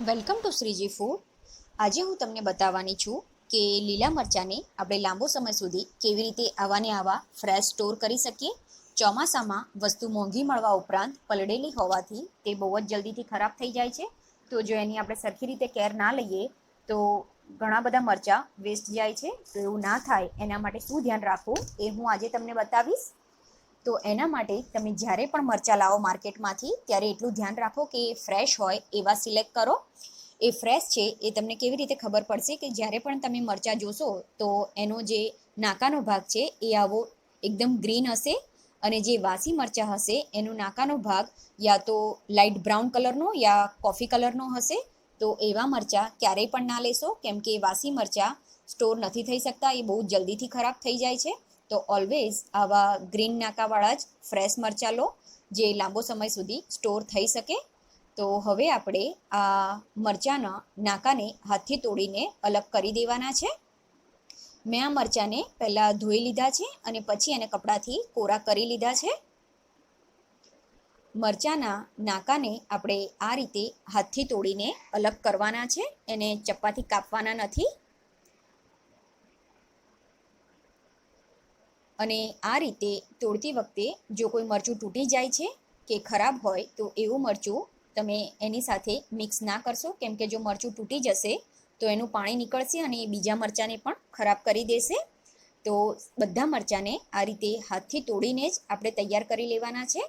Welcome to Shriji food. આજે હું તમને બતાવવાની છું કે લીલા મરચાંને આપણે લાંબો સમય સુધી કેવી રીતે આવાને આવા ફ્રેશ સ્ટોર કરી શકીએ. ચોમાસામાં વસ્તુ મોંઘી મળવા ઉપરાંત પલળેલી હોવાથી તે બહુ જ જલ્દીથી ખરાબ થઈ જાય છે. તો જો એની આપણે સરખી રીતે કેર ના લઈએ તો ઘણા બધા મરચાં વેસ્ટ જાય છે. તો એવું ના થાય એના માટે શું ધ્યાન રાખવું એ હું આજે તમને બતાવીશ. તો એના માટે તમે જ્યારે પણ મરચાં લાવો માર્કેટમાંથી ત્યારે એટલું ધ્યાન રાખો કે ફ્રેશ હોય એવા સિલેક્ટ કરો. એ ફ્રેશ છે એ તમને કેવી રીતે ખબર પડશે કે જ્યારે પણ તમે મરચાં જોશો તો એનો જે નાકાનો ભાગ છે એ આવો એકદમ ગ્રીન હશે, અને જે વાસી મરચાં હશે એનો નાકાનો ભાગ યા તો લાઇટ બ્રાઉન કલરનો યા કોફી કલરનો હશે. તો એવા મરચાં ક્યારેય પણ ના લેશો, કેમ કે વાસી મરચાં સ્ટોર નથી થઈ શકતા, એ બહુ જલ્દીથી ખરાબ થઈ જાય છે. તો ઓલવેઝ આવા ગ્રીન નાકાવાળા જ ફ્રેશ મરચાં લો જે લાંબો સમય સુધી સ્ટોર થઈ શકે. તો હવે આપણે આ મરચાંના નાકાને હાથથી તોડીને અલગ કરી દેવાના છે. મેં આ મરચાંને પહેલાં ધોઈ લીધા છે અને પછી એને કપડાથી કોરા કરી લીધા છે. મરચાંના નાકાને આપણે આ રીતે હાથથી તોડીને અલગ કરવાના છે, એને ચપ્પાથી કાપવાના નથી. અને આ રીતે તોડતી વખતે જો કોઈ મરચું તૂટી જાય છે કે ખરાબ હોય તો એવું મરચું તમે એની સાથે મિક્સ ના કરશો, કેમ કે જો મરચું તૂટી જશે તો એનું પાણી નીકળશે અને એ બીજા મરચાંને પણ ખરાબ કરી દેશે. તો બધા મરચાંને આ રીતે હાથથી તોડીને જ આપણે તૈયાર કરી લેવાના છે.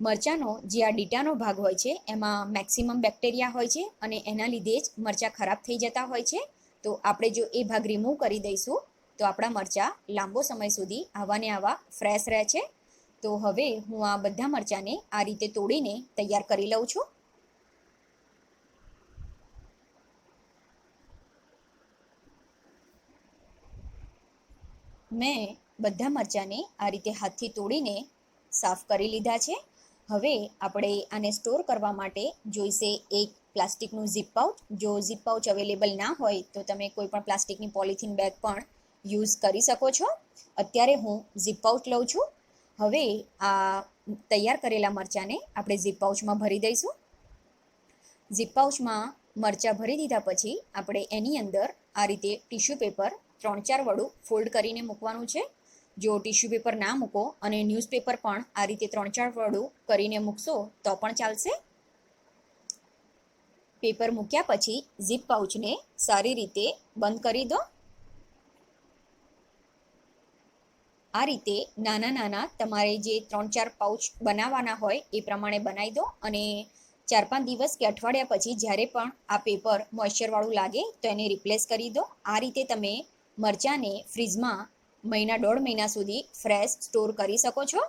મરચાંનો જે આ ડીટાનો ભાગ હોય છે એમાં મેક્સિમમ બેક્ટેરિયા હોય છે અને એના લીધે જ મરચાં ખરાબ થઈ જતા હોય છે. તો આપણે જો એ ભાગ રિમૂવ કરી દઈશું તો આપણા મરચાં લાંબો સમય સુધી આવાને આવા ફ્રેશ રહે છે. તો હવે હું આ બધા મરચાંને આ રીતે તોડીને તૈયાર કરી લઉં છું. મેં બધા મરચાંને આ રીતે હાથથી તોડીને સાફ કરી લીધા છે. હવે આપણે આને સ્ટોર કરવા માટે જોઈશે એક પ્લાસ્ટિકનું ઝીપ પાઉચ. જો ઝીપ પાઉચ અવેલેબલ ના હોય તો તમે કોઈ પણ પ્લાસ્ટિકની પોલિથીન બેગ પણ યુઝ કરી શકો છો. અત્યારે હું ઝીપ પાઉચ લઉં છું. હવે આ તૈયાર કરેલા મરચાંને આપણે ઝીપ પાઉચમાં ભરી દઈશું. ઝીપ પાઉચમાં મરચાં ભરી દીધા પછી આપણે એની અંદર આ રીતે ટીશ્યુ પેપર 3-4 વડું ફોલ્ડ કરીને મૂકવાનું છે. જો ટીશ્યુ પેપર ના મૂકો અને ન્યૂઝપેપર પણ આ રીતે 3-4 વડું કરીને મૂકશો તો પણ ચાલશે. પેપર મૂક્યા પછી ઝીપ પાઉચને સારી રીતે બંધ કરી દો. આ રીતે નાના નાના તમારે જે 3-4 પાઉચ બનાવવાના હોય એ પ્રમાણે બનાવી દો, અને 4-5 દિવસ કે અઠવાડિયા પછી જ્યારે પણ આ પેપર મોઇશ્ચરવાળું લાગે તો એને રિપ્લેસ કરી દો. આ રીતે તમે મરચાંને ફ્રીજમાં 1.5 મહિના સુધી ફ્રેશ સ્ટોર કરી શકો છો.